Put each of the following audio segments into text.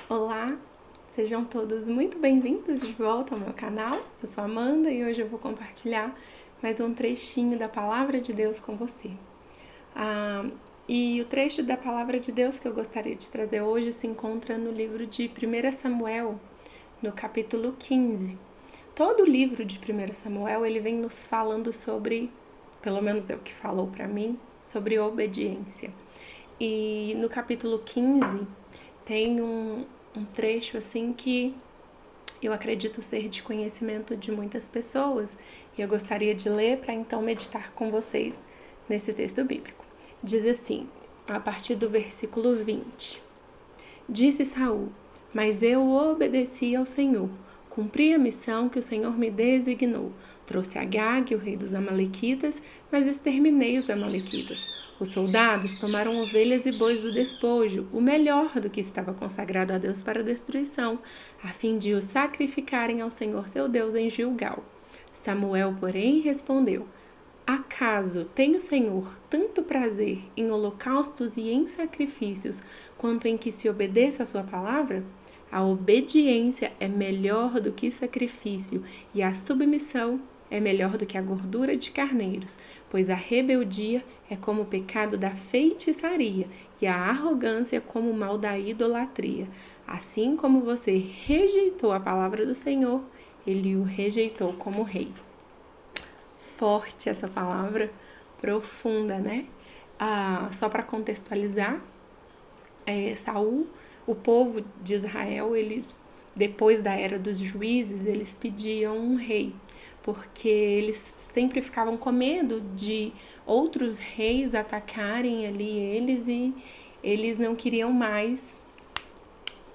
Olá, sejam todos muito bem-vindos de volta ao meu canal. Eu sou a Amanda e hoje eu vou compartilhar mais um trechinho da Palavra de Deus com você. E o trecho da Palavra de Deus que eu gostaria de trazer hoje se encontra no livro de 1 Samuel, no capítulo 15. Todo o livro de 1 Samuel ele vem nos falando sobre, pelo menos é o que falou para mim, sobre obediência. E no capítulo 15 tem um trecho assim que eu acredito ser de conhecimento de muitas pessoas e eu gostaria de ler para então meditar com vocês nesse texto bíblico. Diz assim, a partir do versículo 20: Disse Saul: Mas eu obedeci ao Senhor, cumpri a missão que o Senhor me designou. Trouxe Agag, o rei dos Amalequitas, mas exterminei os Amalequitas. Os soldados tomaram ovelhas e bois do despojo, o melhor do que estava consagrado a Deus para destruição, a fim de os sacrificarem ao Senhor seu Deus em Gilgal. Samuel, porém, respondeu: Acaso tem o Senhor tanto prazer em holocaustos e em sacrifícios, quanto em que se obedeça a sua palavra? A obediência é melhor do que sacrifício, e a submissão é melhor do que a gordura de carneiros, pois a rebeldia é como o pecado da feitiçaria, e a arrogância como o mal da idolatria. Assim como você rejeitou a palavra do Senhor, ele o rejeitou como rei. Forte essa palavra, profunda, né? Só para contextualizar, Saul, o povo de Israel, eles, depois da era dos juízes, eles pediam um rei, porque eles sempre ficavam com medo de outros reis atacarem ali eles e eles não queriam mais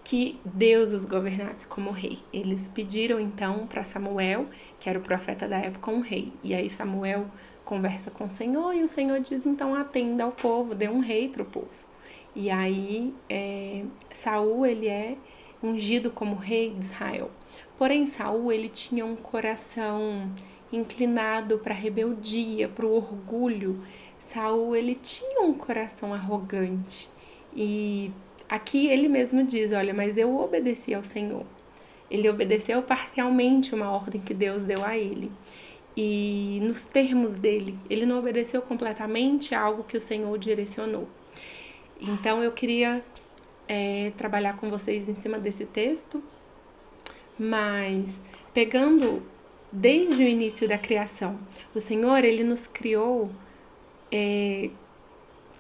que Deus os governasse como rei. Eles pediram então para Samuel, que era o profeta da época, um rei. E aí Samuel conversa com o Senhor e o Senhor diz então atenda ao povo, dê um rei para o povo. E aí Saul ele é ungido como rei de Israel. Porém Saul ele tinha um coração inclinado para a rebeldia, para o orgulho. Saul ele tinha um coração arrogante e aqui ele mesmo diz, olha, mas eu obedeci ao Senhor. Ele obedeceu parcialmente uma ordem que Deus deu a ele. E nos termos dele, ele não obedeceu completamente a algo que o Senhor direcionou. Então eu queria trabalhar com vocês em cima desse texto, mas pegando desde o início da criação, o Senhor ele nos criou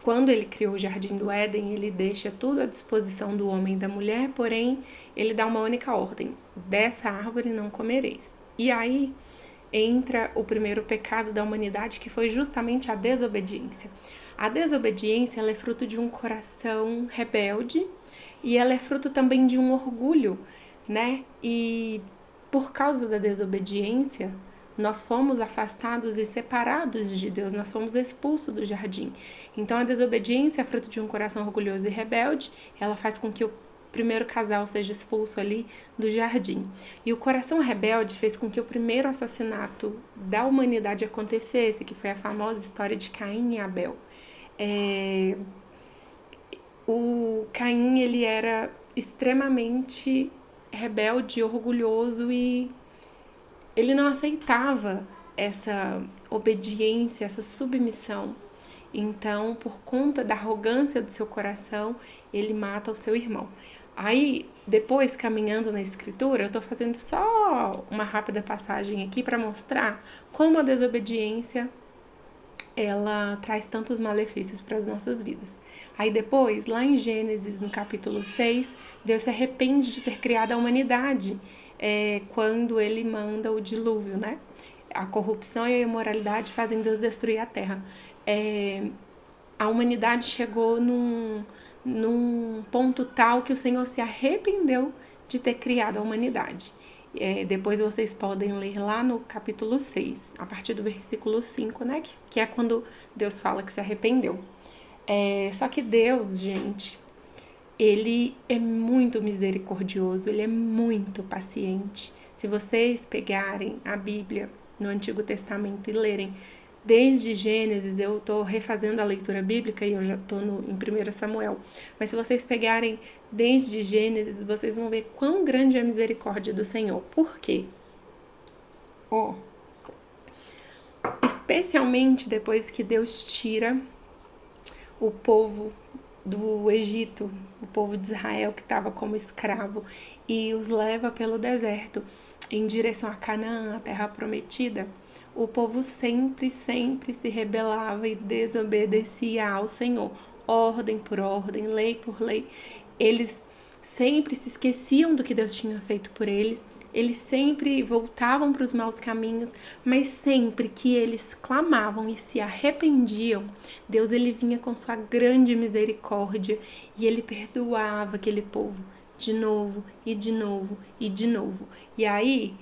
quando ele criou o Jardim do Éden, ele deixa tudo à disposição do homem e da mulher, porém, ele dá uma única ordem: dessa árvore não comereis. E aí entra o primeiro pecado da humanidade, que foi justamente a desobediência. A desobediência ela é fruto de um coração rebelde e ela é fruto também de um orgulho, né? E por causa da desobediência, nós fomos afastados e separados de Deus, nós fomos expulsos do jardim. Então a desobediência é fruto de um coração orgulhoso e rebelde, ela faz com que o primeiro casal seja expulso ali do jardim. E o coração rebelde fez com que o primeiro assassinato da humanidade acontecesse, que foi a famosa história de Caim e Abel. O Caim ele era extremamente rebelde, orgulhoso e ele não aceitava essa obediência, essa submissão. Então, por conta da arrogância do seu coração, ele mata o seu irmão. Aí, depois, caminhando na escritura, eu estou fazendo só uma rápida passagem aqui para mostrar como a desobediência ela traz tantos malefícios para as nossas vidas. Aí depois, lá em Gênesis, no capítulo 6, Deus se arrepende de ter criado a humanidade quando ele manda o dilúvio, né? A corrupção e a imoralidade fazem Deus destruir a terra. A humanidade chegou num ponto tal que o Senhor se arrependeu de ter criado a humanidade. Depois vocês podem ler lá no capítulo 6, a partir do versículo 5, né? Que é quando Deus fala que se arrependeu. Só que Deus, gente, ele é muito misericordioso, ele é muito paciente. Se vocês pegarem a Bíblia no Antigo Testamento e lerem Desde Gênesis, eu estou refazendo a leitura bíblica e eu já estou em 1 Samuel. Mas se vocês pegarem desde Gênesis, vocês vão ver quão grande é a misericórdia do Senhor. Por quê? Especialmente depois que Deus tira o povo do Egito, o povo de Israel que estava como escravo, e os leva pelo deserto em direção a Canaã, a terra prometida. O povo sempre se rebelava e desobedecia ao Senhor, ordem por ordem, lei por lei. Eles sempre se esqueciam do que Deus tinha feito por eles. Eles sempre voltavam para os maus caminhos, mas sempre que eles clamavam e se arrependiam, Deus ele vinha com sua grande misericórdia e ele perdoava aquele povo de novo e de novo e de novo. E aí,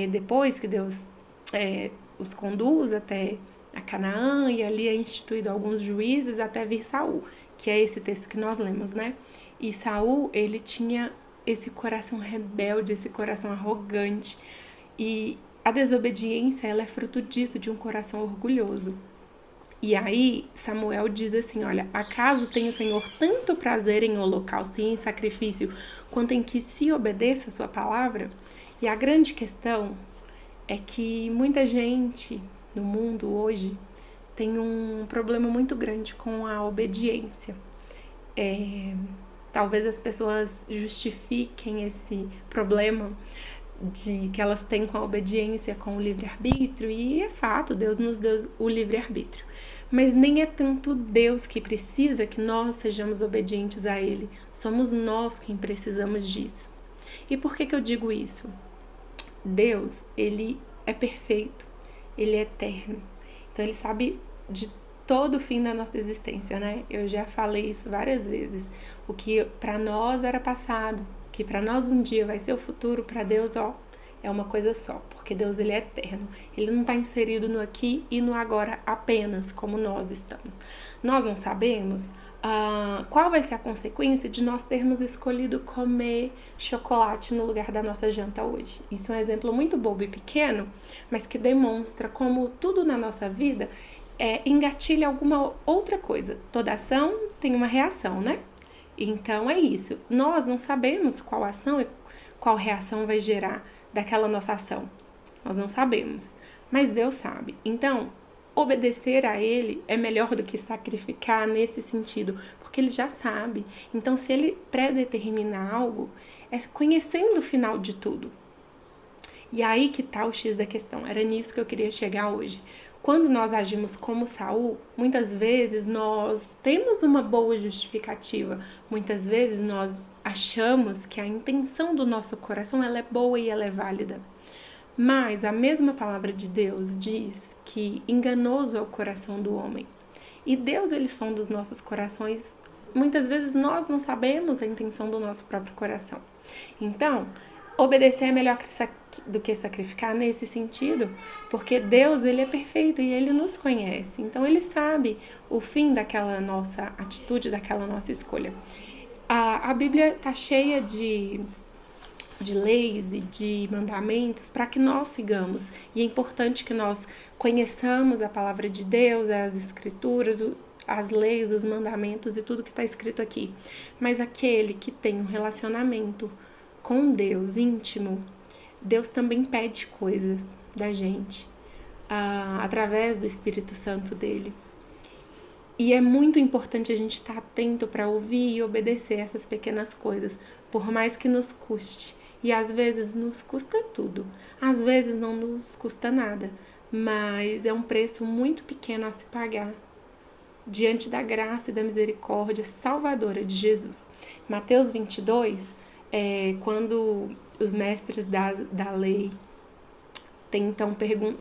depois que Deus os conduz até a Canaã e ali é instituído alguns juízes até vir Saul, que é esse texto que nós lemos, né? E Saul, ele tinha esse coração rebelde, esse coração arrogante. E a desobediência, ela é fruto disso, de um coração orgulhoso. E aí Samuel diz assim, olha, acaso tem o Senhor tanto prazer em holocausto e em sacrifício, quanto em que se obedeça a sua palavra? E a grande questão é que muita gente no mundo hoje tem um problema muito grande com a obediência. Talvez as pessoas justifiquem esse problema de que elas têm com a obediência, com o livre-arbítrio, e é fato, Deus nos deu o livre-arbítrio. Mas nem é tanto Deus que precisa que nós sejamos obedientes a Ele, somos nós quem precisamos disso. E por que eu digo isso? Deus, Ele é perfeito, Ele é eterno, então Ele sabe de todo o fim da nossa existência, né? Eu já falei isso várias vezes. O que para nós era passado, o que para nós um dia vai ser o futuro, para Deus, é uma coisa só, porque Deus ele é eterno. Ele não está inserido no aqui e no agora apenas, como nós estamos. Nós não sabemos qual vai ser a consequência de nós termos escolhido comer chocolate no lugar da nossa janta hoje. Isso é um exemplo muito bobo e pequeno, mas que demonstra como tudo na nossa vida engatilha alguma outra coisa. Toda ação tem uma reação, né? Então é isso. Nós não sabemos qual ação e qual reação vai gerar daquela nossa ação. Nós não sabemos, mas Deus sabe. Então, obedecer a Ele é melhor do que sacrificar nesse sentido, porque Ele já sabe. Então, se Ele predetermina algo, é conhecendo o final de tudo. E aí que tá o X da questão. Era nisso que eu queria chegar hoje. Quando nós agimos como Saul, muitas vezes nós temos uma boa justificativa. Muitas vezes nós achamos que a intenção do nosso coração ela é boa e ela é válida. Mas a mesma palavra de Deus diz que enganoso é o coração do homem. E Deus, ele sonda os nossos corações. Muitas vezes nós não sabemos a intenção do nosso próprio coração. Então, obedecer é melhor do que sacrificar nesse sentido, porque Deus ele é perfeito e Ele nos conhece. Então Ele sabe o fim daquela nossa atitude, daquela nossa escolha. A Bíblia está cheia de leis e de mandamentos para que nós sigamos. E é importante que nós conheçamos a palavra de Deus, as escrituras, as leis, os mandamentos e tudo que está escrito aqui. Mas aquele que tem um relacionamento com Deus íntimo, Deus também pede coisas da gente através do Espírito Santo dele. E é muito importante a gente estar atento para ouvir e obedecer essas pequenas coisas, por mais que nos custe. E às vezes nos custa tudo, às vezes não nos custa nada, mas é um preço muito pequeno a se pagar diante da graça e da misericórdia salvadora de Jesus. Mateus 22, quando os mestres da lei tentam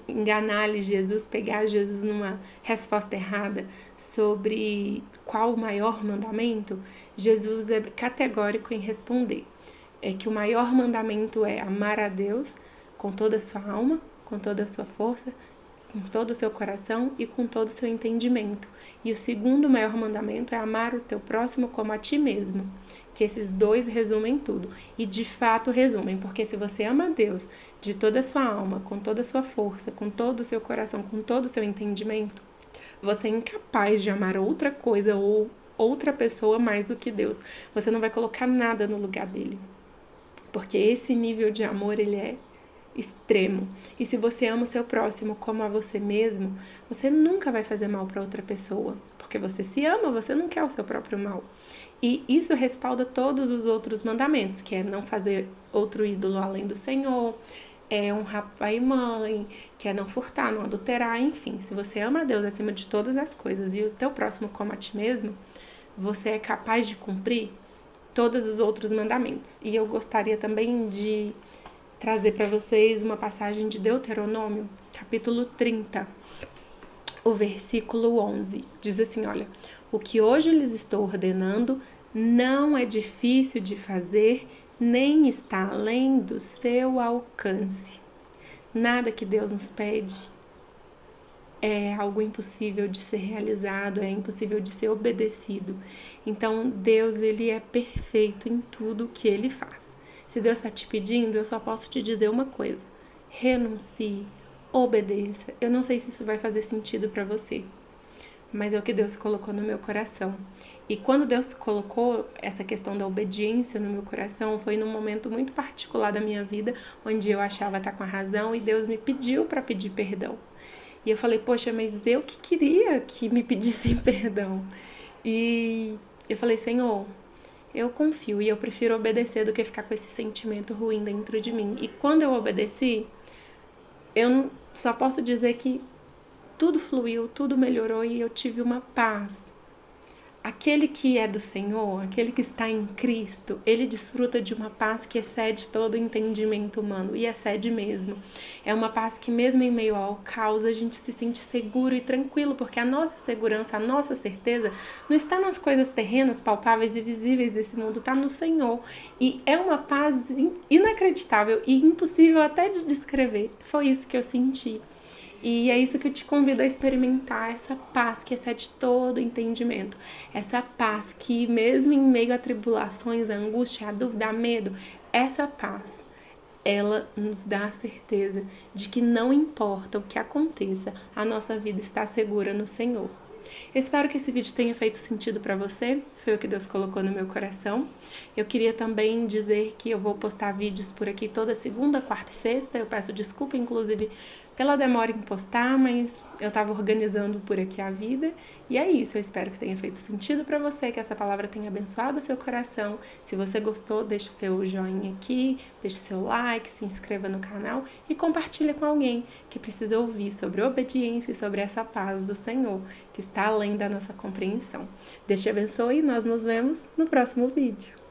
enganar Jesus, pegar Jesus numa resposta errada sobre qual o maior mandamento, Jesus é categórico em responder. Que o maior mandamento é amar a Deus com toda a sua alma, com toda a sua força, com todo o seu coração e com todo o seu entendimento. E o segundo maior mandamento é amar o teu próximo como a ti mesmo. que esses dois resumem tudo. E de fato resumem, porque se você ama a Deus de toda a sua alma, com toda a sua força, com todo o seu coração, com todo o seu entendimento, você é incapaz de amar outra coisa ou outra pessoa mais do que Deus. Você não vai colocar nada no lugar dele. Porque esse nível de amor, ele é extremo. E se você ama o seu próximo como a você mesmo, você nunca vai fazer mal para outra pessoa. Porque você se ama, você não quer o seu próprio mal. E isso respalda todos os outros mandamentos, que é não fazer outro ídolo além do Senhor, é honrar pai e mãe, que é não furtar, não adulterar, enfim. Se você ama a Deus acima de todas as coisas e o teu próximo como a ti mesmo, você é capaz de cumprir todos os outros mandamentos. E eu gostaria também de trazer para vocês uma passagem de Deuteronômio, capítulo 30, o versículo 11. Diz assim, olha: o que hoje lhes estou ordenando não é difícil de fazer, nem está além do seu alcance. Nada que Deus nos pede é algo impossível de ser realizado, é impossível de ser obedecido. Então, Deus, ele é perfeito em tudo que ele faz. Se Deus está te pedindo, eu só posso te dizer uma coisa: renuncie, obedeça. Eu não sei se isso vai fazer sentido para você, mas é o que Deus colocou no meu coração. E quando Deus colocou essa questão da obediência no meu coração, foi num momento muito particular da minha vida, onde eu achava estar com a razão e Deus me pediu para pedir perdão. E eu falei, poxa, mas eu que queria que me pedissem perdão. E eu falei, Senhor, eu confio e eu prefiro obedecer do que ficar com esse sentimento ruim dentro de mim. E quando eu obedeci, eu só posso dizer que tudo fluiu, tudo melhorou e eu tive uma paz. Aquele que é do Senhor, aquele que está em Cristo, ele desfruta de uma paz que excede todo o entendimento humano, e excede mesmo. É uma paz que mesmo em meio ao caos a gente se sente seguro e tranquilo, porque a nossa segurança, a nossa certeza não está nas coisas terrenas, palpáveis e visíveis desse mundo, está no Senhor. E é uma paz inacreditável e impossível até de descrever. Foi isso que eu senti. E é isso que eu te convido a experimentar, essa paz que excede todo entendimento. Essa paz que mesmo em meio a tribulações, a angústia, a dúvida, a medo, essa paz, ela nos dá a certeza de que não importa o que aconteça, a nossa vida está segura no Senhor. Eu espero que esse vídeo tenha feito sentido para você, foi o que Deus colocou no meu coração. Eu queria também dizer que eu vou postar vídeos por aqui toda segunda, quarta e sexta. Eu peço desculpa, inclusive, pela demora em postar, mas eu estava organizando por aqui a vida. E é isso, eu espero que tenha feito sentido para você, que essa palavra tenha abençoado o seu coração. Se você gostou, deixa o seu joinha aqui, deixa o seu like, se inscreva no canal e compartilha com alguém que precisa ouvir sobre obediência e sobre essa paz do Senhor, que está além da nossa compreensão. Deus te abençoe e nós nos vemos no próximo vídeo.